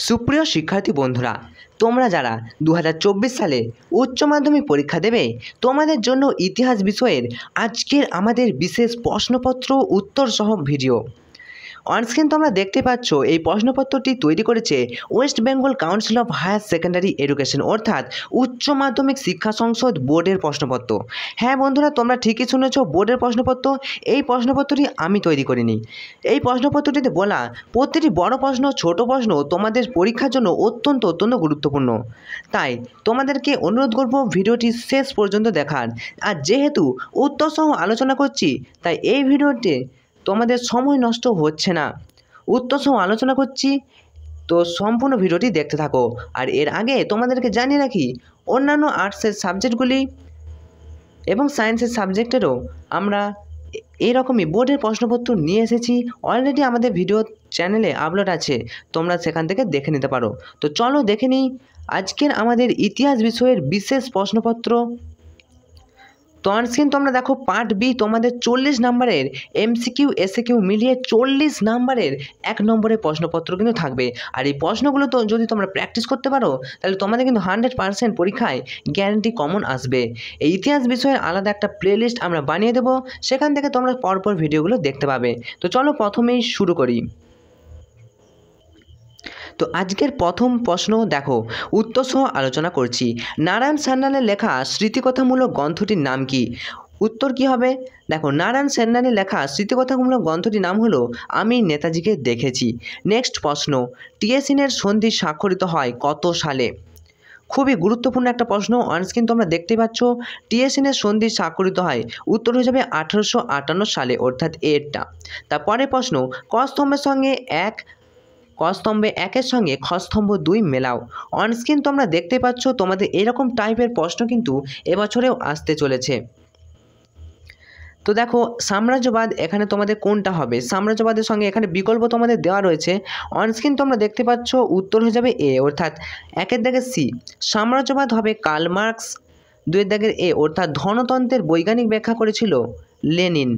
সুপ্রিয় শিক্ষার্থী বন্ধুরা, তোমরা যারা 2024 সালে উচ্চ মাধ্যমিক পরীক্ষা দেবে, তোমাদের জন্য ইতিহাস বিষয়ের আজকের আমাদের বিশেষ প্রশ্নপত্র উত্তর সহ ভিডিও। অনস্ক্রিন তোমরা দেখতে পাচ্ছ এই প্রশ্নপত্রটি তৈরি করেছে West Bengal Council of Higher Secondary Education, অর্থাৎ উচ্চ মাধ্যমিক শিক্ষা সংসদ বোর্ডের প্রশ্নপত্র। হ্যাঁ বন্ধুরা, তোমরা ঠিকই শুনেছ, বোর্ডের প্রশ্নপত্র। এই প্রশ্নপত্রটি আমি তৈরি করিনি। এই প্রশ্নপত্রটিতে বলা প্রতিটি বড় প্রশ্ন ছোট প্রশ্ন তোমাদের পরীক্ষার জন্য অত্যন্ত গুরুত্বপূর্ণ। তাই তোমাদেরকে অনুরোধ করব ভিডিওটি শেষ পর্যন্ত দেখার। আর যেহেতু উত্তর সহ আলোচনা করছি, তাই এই ভিডিওতে তোমাদের সময় নষ্ট হচ্ছে না, উত্তর সহ আলোচনা করছি, তো সম্পূর্ণ ভিডিওটি দেখতে থাকো। আর এর আগে তোমাদেরকে জানিয়ে রাখি, অন্যান্য আর্টসের সাবজেক্টগুলি এবং সায়েন্সের সাবজেক্টেরও আমরা এইরকমই বোর্ডের প্রশ্নপত্র নিয়ে এসেছি। অলরেডি আমাদের ভিডিও চ্যানেলে আপলোড আছে, তোমরা সেখান থেকে দেখে নিতে পারো। তো চলো দেখে নিই আজকের আমাদের ইতিহাস বিষয়ের বিশেষ প্রশ্নপত্র। তো অনস্ক্রিন তোমরা দেখো, পার্ট বি তোমাদের 40 নম্বরের এমসিকিউ এসএকিউ মিলিয়ে 40 নম্বরের 1 নম্বরের প্রশ্নপত্র কিন্তু থাকবে। আর এই প্রশ্নগুলো তো যদি তোমরা প্র্যাকটিস করতে পারো, তাহলে তোমাদের কিন্তু 100% পরীক্ষায় গ্যারান্টি কমন আসবে। এই ইতিহাস বিষয়ের আলাদা একটা প্লেলিস্ট আমরা বানিয়ে দেবো, সেখান থেকে তোমরা পরপর ভিডিওগুলো দেখতে পাবে। তো চলো প্রথমেই শুরু করি। তো আজকের প্রথম প্রশ্ন দেখো, উত্তর সহ আলোচনা করছি। নারায়ণ সান্যালের লেখা স্মৃতিকথামূলক গ্রন্থটির নাম কি? উত্তর কি হবে? দেখো, নারায়ণ সান্যালের লেখা স্মৃতিকথামূলক গ্রন্থটির নাম হলো আমি নেতাজিকে দেখেছি। নেক্সট প্রশ্ন, টিএসিনের সন্ধি স্বাক্ষরিত হয় কত সালে? খুবই গুরুত্বপূর্ণ একটা প্রশ্ন। অনস্ক্রিন তোমরা দেখতে পাচ্ছ, টিএসিনের সন্ধি স্বাক্ষরিত হয়, উত্তর হয়ে যাবে 1858 সালে, অর্থাৎ এরটা। তারপরে প্রশ্ন, ক স্তম্ভের সঙ্গে স্তম্ভে 1-এর সঙ্গে খ স্তম্ভ 2 মেলাও। অনস্ক্রিন তোমরা দেখতে পাচ্ছ, তোমাদের এরকম টাইপের প্রশ্ন কিন্তু এবছরেও আসতে চলেছে। তো দেখো, সাম্রাজ্যবাদ এখানে তোমাদের কোনটা হবে? সাম্রাজ্যবাদের সঙ্গে এখানে বিকল্প তোমাদের দেওয়া রয়েছে। অনস্ক্রিন তোমরা দেখতে পাচ্ছ, উত্তর হয়ে যাবে এ, অর্থাৎ 1-এর দাগের সি। সাম্রাজ্যবাদ হবে কার্ল মার্কস। 2-এর দাগের এ, অর্থাৎ ধনতন্ত্রের বৈজ্ঞানিক ব্যাখ্যা করেছিল লেনিন।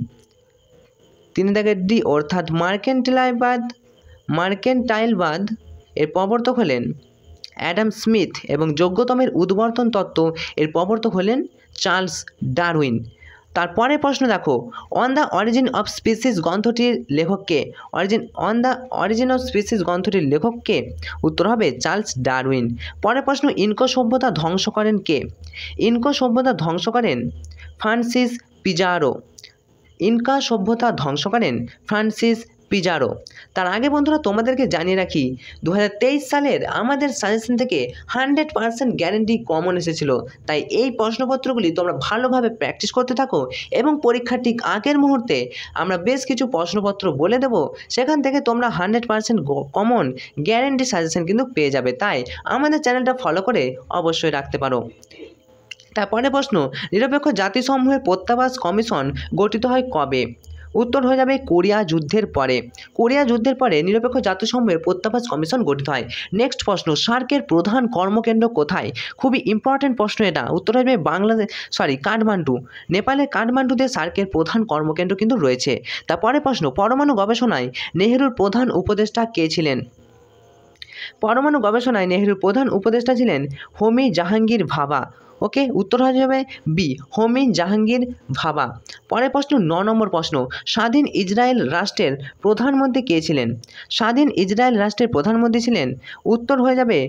3-এর দাগের ডি, অর্থাৎ মার্কেন্টাইলবাদ এর প্রবর্তক হলেন অ্যাডাম স্মিথ, এবং যোগ্যতমের উদ্বর্তন তত্ত্ব এর প্রবর্তক হলেন চার্লস ডারউইন। তারপরে প্রশ্ন দেখো, on the origin of species গ্রন্থটির লেখককে? On the origin of species গ্রন্থটির লেখককে? উত্তর হবে চার্লস ডারউইন। পরের প্রশ্ন, ইনকো সভ্যতা ধ্বংস করেন কে? ইনকো সভ্যতা ধ্বংস করেন ফ্রান্সিস পিজারো। ইনকা সভ্যতা ধ্বংস করেন ফ্রান্সিস পিজারো। তার আগে বন্ধুরা তোমাদেরকে জানিয়ে রাখি, 2023 সালের আমাদের সাজেশন থেকে 100% গ্যারেন্টি কমন এসেছিল। তাই এই প্রশ্নপত্রগুলি তোমরা ভালোভাবে প্র্যাকটিস করতে থাকো, এবং পরীক্ষার ঠিক আগের মুহূর্তে আমরা বেশ কিছু প্রশ্নপত্র বলে দেব, সেখান থেকে তোমরা 100% কমন গ্যারেন্টি সাজেশন কিন্তু পেয়ে যাবে। তাই আমাদের চ্যানেলটা ফলো করে অবশ্যই রাখতে পারো। তারপরে প্রশ্ন, নিরপেক্ষ জাতিসমূহের প্রত্যাবাস কমিশন গঠিত হয় কবে? উত্তর হয়ে যাবে কোরিয়া যুদ্ধের পরে। কোরিয়া যুদ্ধের পরে নিরপেক্ষ জাতিসমূহের প্রত্যাবাস কমিশন গঠিত হয়। নেক্সট প্রশ্ন, সার্কের প্রধান কর্মকেন্দ্র কোথায়? খুবই ইম্পর্টেন্ট প্রশ্ন এটা। উত্তর হয়ে যাবে কাঠমান্ডু। নেপালের কাঠমান্ডুতে সার্কের প্রধান কর্মকেন্দ্র কিন্তু রয়েছে। তারপরে প্রশ্ন, পরমাণু গবেষণায় নেহেরুর প্রধান উপদেষ্টা কে ছিলেন? পরমাণু গবেষণায় নেহেরুর প্রধান উপদেষ্টা ছিলেন হোমি জাহাঙ্গীর ভাবা। ওকে, উত্তর হয়ে যাবে বি, হোমি জাহাঙ্গীর ভাবা। পরের প্রশ্ন, 9 নম্বর প্রশ্ন, স্বাধীন ইসরায়েল রাষ্ট্রের প্রধানমন্ত্রী কে ছিলেন? স্বাধীন ইসরায়েল রাষ্ট্রের প্রধানমন্ত্রী ছিলেন, উত্তর হয়ে যাবে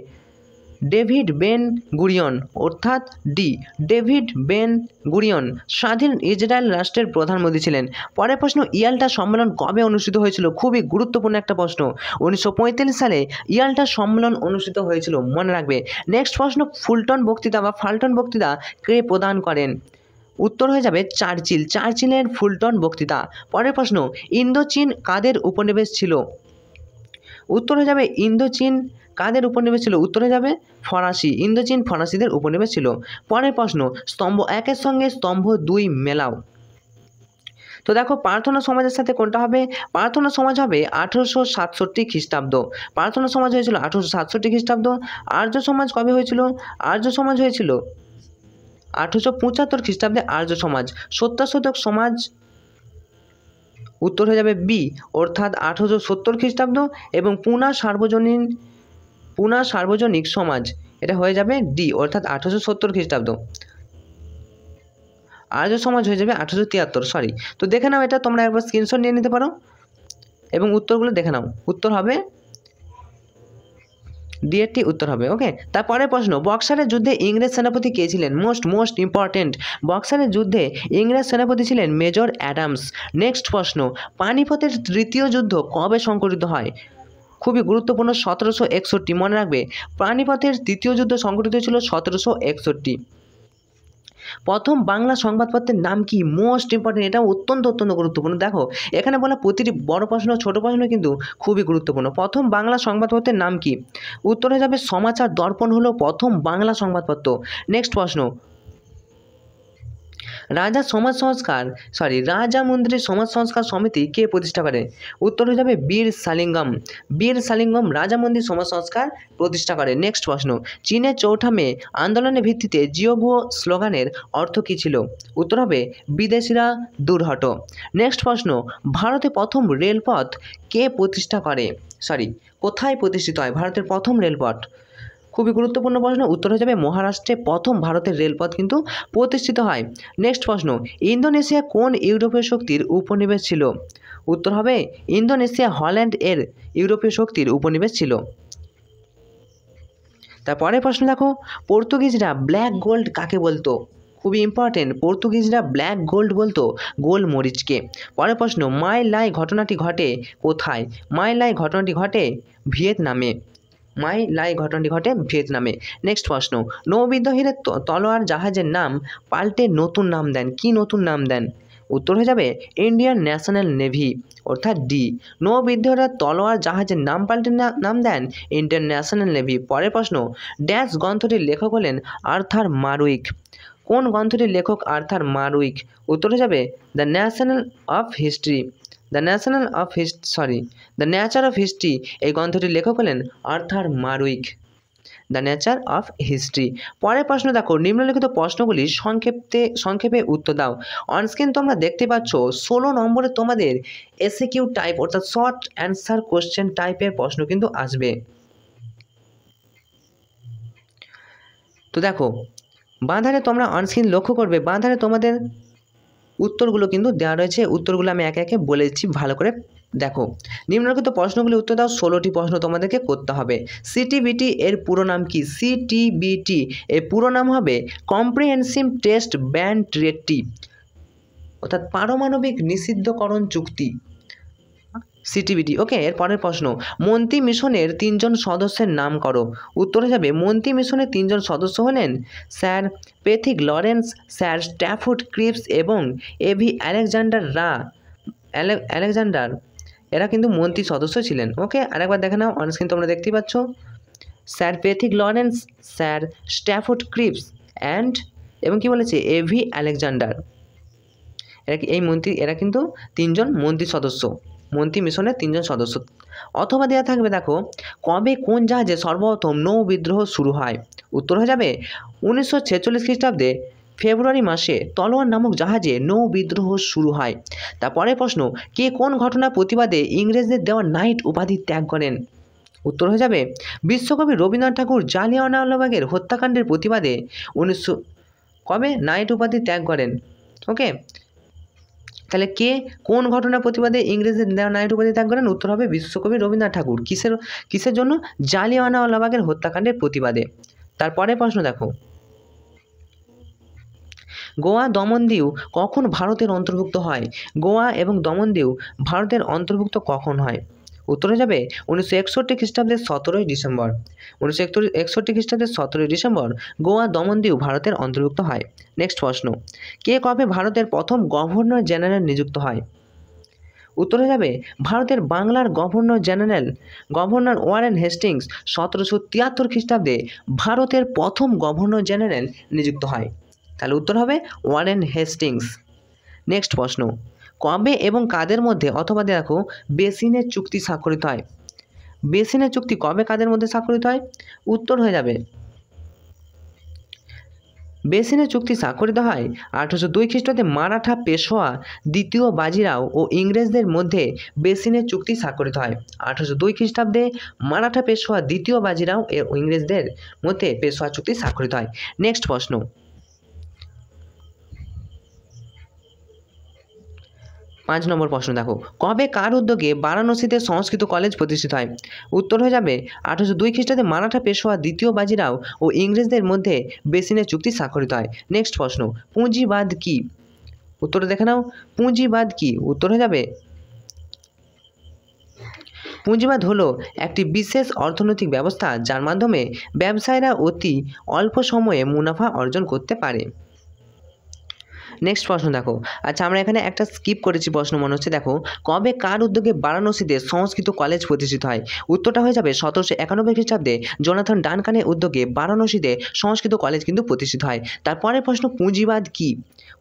ডেভিড বেন গুরিয়ন, অর্থাৎ ডি, ডেভিড বেন গুরিয়ন স্বাধীন ইসরায়েল রাষ্ট্রের প্রধানমন্ত্রী ছিলেন। পরের প্রশ্ন, ইয়াল্টা সম্মেলন কবে অনুষ্ঠিত হয়েছিল? খুবই গুরুত্বপূর্ণ একটা প্রশ্ন। 1945 সালে ইয়াল্টা সম্মেলন অনুষ্ঠিত হয়েছিল, মনে রাখবে। নেক্সট প্রশ্ন, ফুলটন বক্তৃতা বা ফাল্টন বক্তৃতা কে প্রদান করেন? উত্তর হয়ে যাবে চার্চিল। চার্চিলের ফুলটন বক্তৃতা। পরের প্রশ্ন, ইন্দোচীন কাদের উপনিবেশ ছিল? উত্তর হয়ে যাবে ইন্দোচীন কাদের উপনিবেশ ছিল? উত্তর হয়ে যাবে ফরাসি। ইন্দোচীন ফরাসিদের উপনিবেশ ছিল। পরের প্রশ্ন, স্তম্ভ 1-এর সঙ্গে স্তম্ভ 2 মেলাও। তো দেখো, প্রার্থনা সমাজের সাথে কোনটা হবে? প্রার্থনা সমাজ হবে 1867 খ্রিস্টাব্দ। প্রার্থনা সমাজ হয়েছিল 1867 খ্রিস্টাব্দ। আর্য সমাজ কবে হয়েছিল? আর্য সমাজ হয়েছিল 1875 খ্রিস্টাব্দে। আর্য সমাজ। সত্যাশোধক সমাজ, উত্তর হয়ে যাবে বি, অর্থাৎ 1870 খ্রিস্টাব্দ। এবং পুনা সার্বজনীন পুনা সার্বজনিক সমাজ, এটা হয়ে যাবে ডি, অর্থাৎ 1870 খ্রিস্টাব্দ। আর্য সমাজ হয়ে যাবে 1873, সরি। তো দেখে নাও, এটা তোমরা একবার স্ক্রিনশট নিয়ে নিতে পারো এবং উত্তরগুলো দেখে নাও। উত্তর হবে ডি এরটি উত্তর হবে। ওকে, তারপরে প্রশ্ন, বক্সারের যুদ্ধে ইংরেজ সেনাপতি কে ছিলেন? মোস্ট ইম্পর্টেন্ট, বক্সারের যুদ্ধে ইংরেজ সেনাপতি ছিলেন মেজর অ্যাডামস। নেক্সট প্রশ্ন, পানিপথের তৃতীয় যুদ্ধ কবে সংঘটিত হয়? খুবই গুরুত্বপূর্ণ, 1761, মনে রাখবে পানিপথের তৃতীয় যুদ্ধ সংঘটিত হয়েছিল 1761। প্রথম বাংলা সংবাদপত্রের নাম কি? মোস্ট ইম্পর্টেন্ট, এটা অত্যন্ত গুরুত্বপূর্ণ। দেখো এখানে বলা প্রতিটি বড় প্রশ্ন ছোট প্রশ্ন কিন্তু খুবই গুরুত্বপূর্ণ। প্রথম বাংলা সংবাদপত্রের নাম কি? উত্তর হয়ে যাবে সমাচার দর্পণ হলো প্রথম বাংলা সংবাদপত্র। নেক্সট প্রশ্ন, রাজা মন্দিরের সমাজ সংস্কার সমিতি কে প্রতিষ্ঠা করে? উত্তর হয়ে যাবে বীর সালিঙ্গম রাজা মন্দির সমাজ সংস্কার প্রতিষ্ঠা করে। নেক্সট প্রশ্ন, চীনের চৌঠা মে আন্দোলনের ভিত্তিতে জিওগুও স্লোগানের অর্থ কী ছিল? উত্তর হবে বিদেশিরা দূর হটো। নেক্সট প্রশ্ন, ভারতে প্রথম রেলপথ কে প্রতিষ্ঠা করে? কোথায় প্রতিষ্ঠিত হয় ভারতের প্রথম রেলপথ? খুবই গুরুত্বপূর্ণ প্রশ্ন, উত্তর হয়ে যাবে মহারাষ্ট্রে প্রথম ভারতের রেলপথ কিন্তু প্রতিষ্ঠিত হয়। নেক্সট প্রশ্ন, ইন্দোনেশিয়া কোন ইউরোপীয় শক্তির উপনিবেশ ছিল? উত্তর হবে ইন্দোনেশিয়া হল্যান্ড এর ইউরোপীয় শক্তির উপনিবেশ ছিল। তারপরে প্রশ্ন দেখো, পর্তুগিজরা ব্ল্যাক গোল্ড কাকে বলতো? খুবই ইম্পর্টেন্ট, পর্তুগিজরা ব্ল্যাক গোল্ড বলতো গোলমরিচকে। পরের প্রশ্ন, মাই লাই ঘটনাটি ঘটে কোথায়? মাই লাই ঘটনাটি ঘটে ভিয়েতনামে। নেক্সট প্রশ্ন, নৌবিদ্রোহীরা তলোয়ার জাহাজের নাম পাল্টে নতুন নাম দেন, কি নতুন নাম দেন? উত্তর হয়ে যাবে ইন্ডিয়ান ন্যাশনাল নেভি, অর্থাৎ ডি। নৌবিদ্রোহীরা তলোয়ার জাহাজের নাম পাল্টে নাম দেন ইন্ডিয়ান ন্যাশনাল নেভি। পরের প্রশ্ন, ড্যাশ গ্রন্থটির লেখক হলেন আর্থার মারউইক। কোন গ্রন্থটির লেখক আর্থার মারউইক? উত্তর হয়ে যাবে দ্য ন্যাচার অফ হিস্ট্রি, এই গ্রন্থটির লেখক হলেন Arthur Marwijk. The nature of history. পরের প্রশ্ন দেখো, নিম্নলিখিত প্রশ্নগুলি সংক্ষেপে উত্তর দাও। অনস্ক্রিন তোমরা দেখতে পাচ্ছ 16 নম্বরে তোমাদের এসিকিউ টাইপ, অর্থাৎ শর্ট অ্যান্সার কোশ্চেন টাইপের প্রশ্ন কিন্তু আসবে। তো দেখো বাঁধারে তোমরা অনস্ক্রিন লক্ষ্য করবে, বাঁধারে তোমাদের উত্তরগুলো কিন্তু দেওয়া রয়েছে। উত্তরগুলো আমি একে একে বলে দিচ্ছি, ভালো করে দেখো। নিম্নলিখিত প্রশ্নগুলি উত্তর দাও, 16টি প্রশ্ন তোমাদেরকে করতে হবে। সিটিবিটি এর পুরো নাম কি? সিটিবিটি এর পুরো নাম হবে কম্প্রিহেনসিভ টেস্ট ব্যান ট্রিটি, অর্থাৎ পারমাণবিক নিষিদ্ধকরণ চুক্তি, সিটিবিটি। ওকে, এর পরের প্রশ্ন, মন্ত্রী মিশনের 3 জন সদস্যের নাম করো। উত্তর হয়ে যাবে মন্ত্রী মিশনের 3 জন সদস্য হলেন Sir Pethick Lawrence, Sir Stafford Cripps এবং এভি আলেকজান্ডার, এরা কিন্তু মন্ত্রী সদস্য ছিলেন। ওকে, আরেকবার দেখে নাও, অনস্ক্রিন তোমরা দেখতেই পাচ্ছ Sir Pethick Lawrence, Sir Stafford Cripps এবং কি বলেছে এভি আলেকজান্ডার, এরা কিন্তু 3 জন মন্ত্রী সদস্য, মন্ত্রী মিশনের 3 জন সদস্য। অথবা দেওয়া থাকবে দেখো, কবে কোন জাহাজে সর্বপ্রথম নৌ বিদ্রোহ শুরু হয়? উত্তর হয়ে যাবে 1946 খ্রিস্টাব্দে ফেব্রুয়ারি মাসে তলোয়ার নামক জাহাজে নৌ বিদ্রোহ শুরু হয়। তারপরে প্রশ্ন, কে কোন ঘটনার প্রতিবাদে ইংরেজদের দেওয়া নাইট উপাধি ত্যাগ করেন? উত্তর হয়ে যাবে বিশ্বকবি রবীন্দ্রনাথ ঠাকুর জালিয়ানওয়ালাবাগের হত্যাকাণ্ডের প্রতিবাদে কবে নাইট উপাধি ত্যাগ করেন? ওকে, তাহলে কে কোন ঘটনার প্রতিবাদে ইংরেজদের দেওয়া নাইট উপাধি ত্যাগ করেন? উত্তর হবে বিশ্বকবি রবীন্দ্রনাথ ঠাকুর। কিসের জন্য? জালিয়ানওয়ালাবাগের হত্যাকাণ্ডের প্রতিবাদে। তারপরে প্রশ্ন দেখো, গোয়া দমনদিউ কখন ভারতের অন্তর্ভুক্ত হয়? গোয়া এবং দমনদিউ ভারতের অন্তর্ভুক্ত কখন হয়? উত্তর হয়ে যাবে 1961 খ্রিস্টাব্দের 17ই ডিসেম্বর। 1961 খ্রিস্টাব্দের 17ই ডিসেম্বর গোয়া দমনদিউ ভারতের অন্তর্ভুক্ত হয়। নেক্সট প্রশ্ন, কে কবে ভারতের প্রথম গভর্নর জেনারেল নিযুক্ত হয়? উত্তর হয়ে যাবে ভারতের বাংলার গভর্নর ওয়ারেন হেস্টিংস 1773 খ্রিস্টাব্দে ভারতের প্রথম গভর্নর জেনারেল নিযুক্ত হয়। তাহলে উত্তর হবে ওয়ারেন হেস্টিংস। নেক্সট প্রশ্ন, কবে এবং কাদের মধ্যে অথবা দেখো বেসিনের চুক্তি স্বাক্ষরিত হয়? বেসিনের চুক্তি কবে কাদের মধ্যে স্বাক্ষরিত হয়? উত্তর হয়ে যাবে বেসিনের চুক্তি স্বাক্ষরিত হয় 1802 খ্রিস্টাব্দে মারাঠা পেশোয়া দ্বিতীয় বাজিরাও ও ইংরেজদের মধ্যে বেসিনের চুক্তি স্বাক্ষরিত হয়। 1802 খ্রিস্টাব্দে মারাঠা পেশোয়া দ্বিতীয় বাজিরাও ও ইংরেজদের মধ্যে পেশোয়া চুক্তি স্বাক্ষরিত হয়। নেক্সট প্রশ্ন, 5 নম্বর প্রশ্ন দেখো, কবে কার উদ্যোগে বারাণসীতে সংস্কৃত কলেজ প্রতিষ্ঠিত হয়? উত্তর হয়ে যাবে 1802 খ্রিস্টাব্দে মারাঠা পেশোয়া দ্বিতীয় বাজিরাও ও ইংরেজদের মধ্যে বেসিনের চুক্তি স্বাক্ষরিত হয়। নেক্সট প্রশ্ন, পুঁজিবাদ কি? উত্তর দেখে নাও, পুঁজিবাদ কি? উত্তর হয়ে যাবে পুঁজিবাদ হলো একটি বিশেষ অর্থনৈতিক ব্যবস্থা যার মাধ্যমে ব্যবসায়ীরা অতি অল্প সময়ে মুনাফা অর্জন করতে পারে। নেক্সট প্রশ্ন দেখো, আচ্ছা আমরা এখানে একটা স্কিপ করেছি প্রশ্ন মনে হচ্ছে। দেখো, কবে কার উদ্যোগে বারাণসীতে সংস্কৃত কলেজ প্রতিষ্ঠিত হয়? উত্তরটা হয়ে যাবে 1791 খ্রিস্টাব্দে জোনাথন ডানকানের উদ্যোগে বারাণসীতে সংস্কৃত কলেজ কিন্তু প্রতিষ্ঠিত হয়। তারপরের প্রশ্ন, পুঁজিবাদ কি?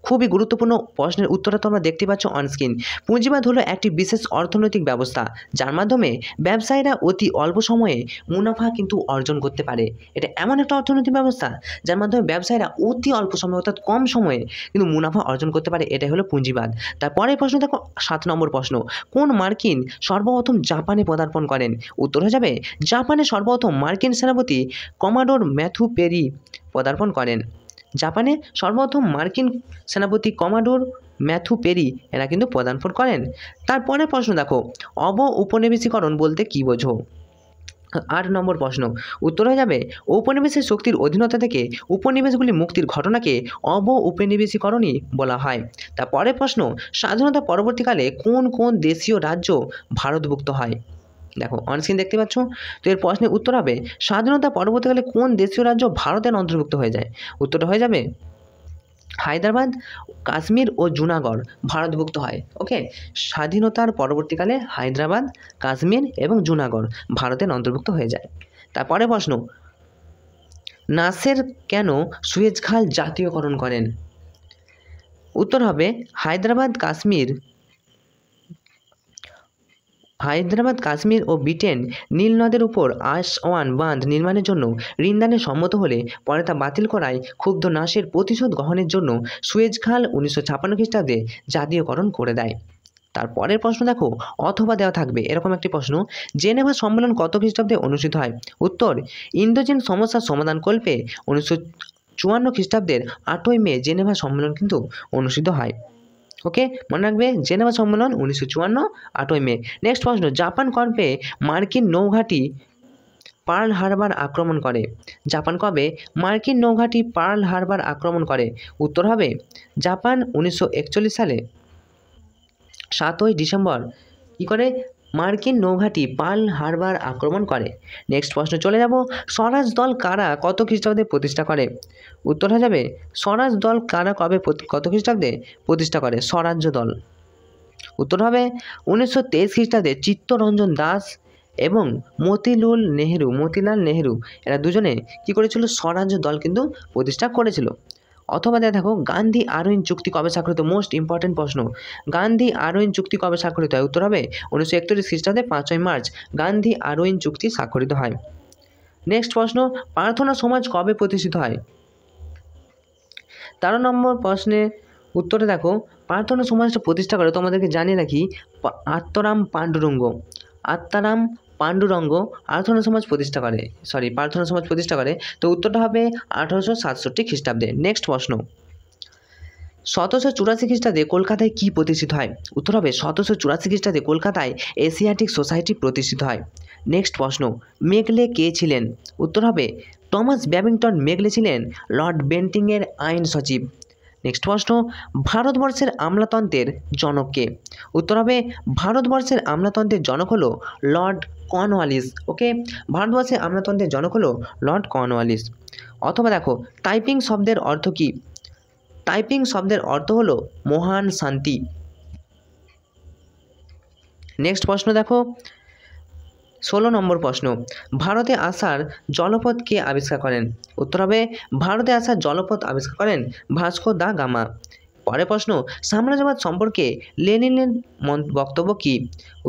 খুবই গুরুত্বপূর্ণ প্রশ্নের উত্তরটা তোমরা দেখতে পাচ্ছ অনস্ক্রিন। পুঁজিবাদ হলো একটি বিশেষ অর্থনৈতিক ব্যবস্থা যার মাধ্যমে ব্যবসায়ীরা অতি অল্প সময়ে মুনাফা কিন্তু অর্জন করতে পারে। এটা এমন একটা অর্থনৈতিক ব্যবস্থা যার মাধ্যমে ব্যবসায়ীরা অতি অল্প সময়ে অর্থাৎ কম সময়ে কিন্তু মুনাফা অর্জন করতে পারে। এটাই হলো পুঁজিবাদ। তারপরের প্রশ্ন দেখো, 7 নম্বর প্রশ্ন, কোন মার্কিন সর্বপ্রথম জাপানে পদার্পণ করেন? উত্তর হয়ে যাবে জাপানে সর্বপ্রথম মার্কিন সেনাপতি কমাডোর ম্যাথু পেরি পদার্পণ করেন। জাপানে সর্বপ্রথম মার্কিন সেনাপতি কমাডোর ম্যাথু পেরি এরা কিন্তু পদার্পণ করেন। তারপরে প্রশ্ন দেখো, উপনিবেশীকরণ বলতে কি বোঝো? 8 নম্বর প্রশ্ন, উত্তর হয়ে যাবে ঔপনিবেশিক শক্তির অধীনতা থেকে উপনিবেশগুলি মুক্তির ঘটনাকে উপনিবেশীকরণই বলা হয়। তারপরের প্রশ্ন, স্বাধীনতা পরবর্তীকালে কোন কোন দেশীয় রাজ্য ভারতভুক্ত হয়? দেখো অনস্ক্রিন দেখতে পাচ্ছ। তো এর প্রশ্নের উত্তর হবে স্বাধীনতা পরবর্তীকালে কোন দেশীয় রাজ্য ভারতের অন্তর্ভুক্ত হয়ে যায়? উত্তরটা হয়ে যাবে হায়দ্রাবাদ, কাশ্মীর ও জুনাগড় ভারতভুক্ত হয়। ওকে, স্বাধীনতার পরবর্তীকালে হায়দ্রাবাদ, কাশ্মীর এবং জুনাগড় ভারতের অন্তর্ভুক্ত হয়ে যায়। তারপরে প্রশ্ন, নাসের কেন সুয়েজ খাল জাতীয়করণ করেন? উত্তর হবে হায়দ্রাবাদ, কাশ্মীর ও ব্রিটেন নীল নদের উপর আসওয়ান বাঁধ নির্মাণের জন্য ঋণদানে সম্মত হলে পরে তা বাতিল করায় ক্ষুব্ধ নাসের প্রতিশোধ গ্রহণের জন্য সুয়েজ খাল 1956 খ্রিস্টাব্দে জাতীয়করণ করে দেয়। তারপরের প্রশ্ন দেখো, অথবা দেওয়া থাকবে এরকম একটি প্রশ্ন, জেনেভা সম্মেলন কত খ্রিস্টাব্দে অনুষ্ঠিত হয়? উত্তর, ইন্দোচীন সমস্যার সমাধানকল্পে 1954 খ্রিস্টাব্দের 8ই মে জেনেভা সম্মেলন কিন্তু অনুষ্ঠিত হয়। ওকে, মনে রাখবে জেনেভা সম্মেলন 1954 8ই মে। নেক্সট প্রশ্ন, জাপান কবে মার্কিন নৌঘাঁটি পার্ল হারবার আক্রমণ করে? জাপান কবে মার্কিন নৌঘাঁটি পার্ল হারবার আক্রমণ করে? উত্তর হবে জাপান 1941 সালে 7ই ডিসেম্বর কী করে মার্কিন নৌঘাঁটি পার্ল হারবার আক্রমণ করে। নেক্সট প্রশ্ন চলে যাব, স্বরাজ দল কারা কত খ্রিস্টাব্দে প্রতিষ্ঠা করে? উত্তর হয়ে যাবে স্বরাজ দল কারা কবে কত খ্রিস্টাব্দে প্রতিষ্ঠা করে স্বরাজ্য দল? উত্তর হবে 1923 খ্রিস্টাব্দে চিত্তরঞ্জন দাস এবং মতিলাল নেহেরু এরা দুজনে কী করেছিল স্বরাজ্য দল কিন্তু প্রতিষ্ঠা করেছিল। অথবা দেখো, গান্ধী আরউইন চুক্তি কবে স্বাক্ষরিত? মোস্ট ইম্পর্টেন্ট প্রশ্ন, গান্ধী আরউইন চুক্তি কবে স্বাক্ষরিত হয়? উত্তর হবে 1931 খ্রিস্টাব্দে 5ই মার্চ গান্ধী আরউইন চুক্তি স্বাক্ষরিত হয়। নেক্সট প্রশ্ন, প্রার্থনা সমাজ কবে প্রতিষ্ঠিত হয়? 13 নম্বর প্রশ্নের উত্তরে দেখো, প্রার্থনা সমাজটা প্রতিষ্ঠা করে তোমাদেরকে জানিয়ে রাখি আত্মারাম পাণ্ডুরঙ্গ প্রার্থনা সমাজ প্রতিষ্ঠা করে। তো উত্তরটা হবে 1867 খ্রিস্টাব্দে। নেক্সট প্রশ্ন, 1784 খ্রিস্টাব্দে কলকাতায় কি প্রতিষ্ঠিত হয়? উত্তর হবে 1784 খ্রিস্টাব্দে কলকাতায় এশিয়াটিক সোসাইটি প্রতিষ্ঠিত হয়। নেক্সট প্রশ্ন, মেগলে কে ছিলেন? উত্তর হবে টমাস ব্যাবিংটন মেগলে ছিলেন লর্ড বেন্টিংয়ের আইন সচিব। নেক্সট প্রশ্ন, ভারতবর্ষের আমলাতন্ত্রের জনক কে? উত্তর হবে ভারতবর্ষের আমলাতন্ত্রের জনক হলো লর্ড কর্নওয়ালিস। ওকে, ভারতবর্ষের আমলাতন্ত্রের জনক হলো লর্ড কর্নওয়ালিস। অথবা দেখো, টাইপিং শব্দের অর্থ কী? টাইপিং শব্দের অর্থ হলো মহান শান্তি। নেক্সট প্রশ্ন দেখো, 16 নম্বর প্রশ্ন, ভারতে আসার জলপথ কে আবিষ্কার করেন? উত্তর হবে ভারতে আসার জলপথ আবিষ্কার করেন ভাস্কো দা গামা। পরের প্রশ্ন, সাম্রাজ্যবাদ সম্পর্কে লেনিনের বক্তব্য কী?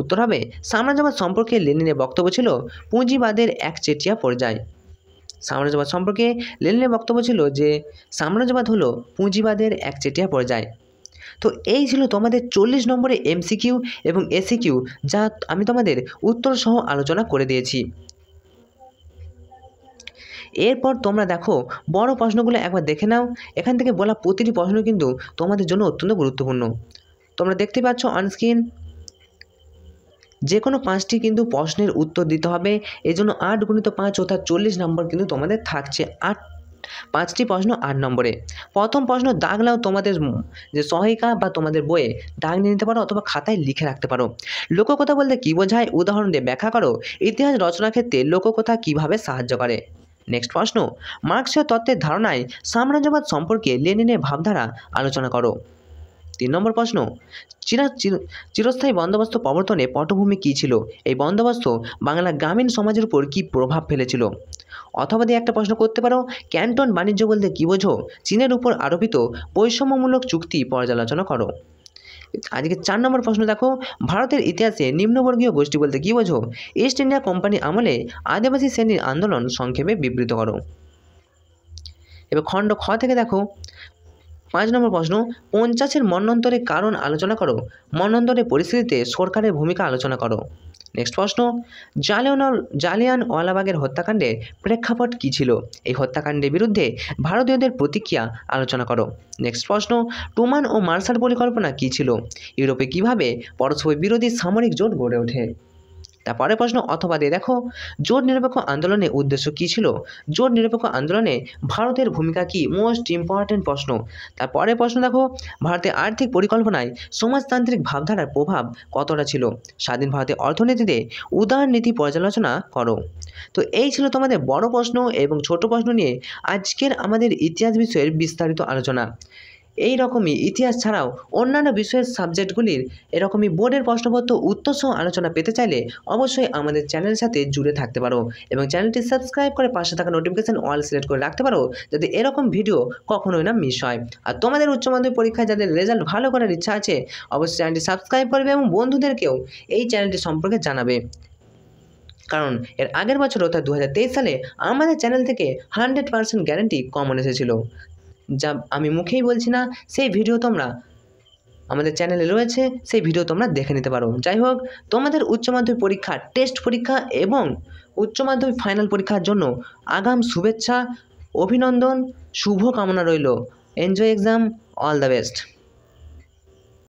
উত্তর হবে সাম্রাজ্যবাদ সম্পর্কে লেনিনের বক্তব্য ছিল পুঁজিবাদের একচেটিয়া পর্যায়। সাম্রাজ্যবাদ সম্পর্কে লেনিনের বক্তব্য ছিল যে সাম্রাজ্যবাদ হলো পুঁজিবাদের একচেটিয়া পর্যায়। তো এই ছিল তোমাদের 40 নম্বরে এমসিকিউ এবং এসিকিউ, যা আমি তোমাদের উত্তর সহ আলোচনা করে দিয়েছি। এরপর তোমরা দেখো বড় প্রশ্নগুলো একবার দেখে নাও। এখান থেকে বলা প্রতিটি প্রশ্ন কিন্তু তোমাদের জন্য অত্যন্ত গুরুত্বপূর্ণ। তোমরা দেখতে পাচ্ছ অনস্ক্রিন যে কোনো 5টি কিন্তু প্রশ্নের উত্তর দিতে হবে। এই জন্য 8 × 5 অর্থাৎ 40 নম্বর কিন্তু তোমাদের থাকছে। 5টি প্রশ্ন 8 নম্বরে। প্রথম প্রশ্ন দাগ নাও, তোমাদের যে সহায়িকা বা তোমাদের বইয়ে দাগ নিয়ে নিতে পারো অথবা খাতায় লিখে রাখতে পারো। লোককথা বলতে কী বোঝায়, উদাহরণ দিয়ে ব্যাখ্যা করো। ইতিহাস রচনার ক্ষেত্রে লোককথা কীভাবে সাহায্য করে। নেক্সট প্রশ্ন, মার্ক্সীয় তত্ত্বের ধারণায় সাম্রাজ্যবাদ সম্পর্কে লেনিনের ভাবধারা আলোচনা করো। 3 নম্বর প্রশ্ন, চিরস্থায়ী বন্দোবস্ত প্রবর্তনে পটভূমি কী ছিল? এই বন্দোবস্ত বাংলা গ্রামীণ সমাজের উপর কী প্রভাব ফেলেছিল? অথবা দিয়ে একটা প্রশ্ন করতে পারো, ক্যান্টন বাণিজ্য বলতে কী বোঝো? চীনের উপর আরোপিত বৈষম্যমূলক চুক্তি পর্যালোচনা করো। আজকে 4 নম্বর প্রশ্ন দেখো, ভারতের ইতিহাসে নিম্নবর্গীয় গোষ্ঠী বলতে কী বোঝো? ইস্ট ইন্ডিয়া কোম্পানি আমলে আদিবাসী শ্রেণীর আন্দোলন সংক্ষেপে বিবৃত করো। এবার খণ্ড খ থেকে দেখো 5 নম্বর প্রশ্ন, 50-এর মন্বন্তরের কারণ আলোচনা করো। মন্বন্তরের পরিস্থিতিতে সরকারের ভূমিকা আলোচনা করো। নেক্সট প্রশ্ন, জালিয়ানওয়ালাবাগের হত্যাকাণ্ডের প্রেক্ষাপট কী ছিল? এই হত্যাকাণ্ডের বিরুদ্ধে ভারতীয়দের প্রতিক্রিয়া আলোচনা করো। নেক্সট প্রশ্ন, ট্রুম্যান ও মার্শাল পরিকল্পনা কী ছিল? ইউরোপে কিভাবে পরস্পর বিরোধী সামরিক জোট গড়ে ওঠে? তারপরে প্রশ্ন অথবা দিয়ে দেখো, জোট নিরপেক্ষ আন্দোলনের উদ্দেশ্য কী ছিল? জোট নিরপেক্ষ আন্দোলনে ভারতের ভূমিকা কী? মোস্ট ইম্পর্টেন্ট প্রশ্ন। তারপরে প্রশ্ন দেখো, ভারতের আর্থিক পরিকল্পনায় সমাজতান্ত্রিক ভাবধারার প্রভাব কতটা ছিল? স্বাধীন ভারতের অর্থনীতিতে উদারনীতি পর্যালোচনা করো। তো এই ছিল তোমাদের বড় প্রশ্ন এবং ছোট প্রশ্ন নিয়ে আজকের আমাদের ইতিহাস বিষয়ের বিস্তারিত আলোচনা। এই রকমই ইতিহাস ছাড়াও অন্যান্য বিষয়ের সাবজেক্টগুলির এরকমই বোর্ডের প্রশ্নপত্র উত্তর সহ আলোচনা পেতে চাইলে অবশ্যই আমাদের চ্যানেলের সাথে জুড়ে থাকতে পারো এবং চ্যানেলটি সাবস্ক্রাইব করে পাশে থাকা নোটিফিকেশন অল সিলেক্ট করে রাখতে পারো, যাতে এরকম ভিডিও কখনোই না মিস হয়। আর তোমাদের উচ্চ মাধ্যমিক পরীক্ষায় যাদের রেজাল্ট ভালো করার ইচ্ছা আছে অবশ্যই চ্যানেলটি সাবস্ক্রাইব করবে এবং বন্ধুদেরকেও এই চ্যানেলটি সম্পর্কে জানাবে, কারণ এর আগের বছর অর্থাৎ 2023 সালে আমাদের চ্যানেল থেকে 100% গ্যারান্টি কমন এসেছিল, যা আমি মুখেই বলছি না, সেই ভিডিও তোমরা আমাদের চ্যানেলে রয়েছে, সেই ভিডিও তোমরা দেখে নিতে পারো। যাই হোক, তোমাদের উচ্চ মাধ্যমিক পরীক্ষা, টেস্ট পরীক্ষা এবং উচ্চ মাধ্যমিক ফাইনাল পরীক্ষার জন্য আগাম শুভেচ্ছা, অভিনন্দন, শুভ কামনা রইল। Enjoy exam, all the best.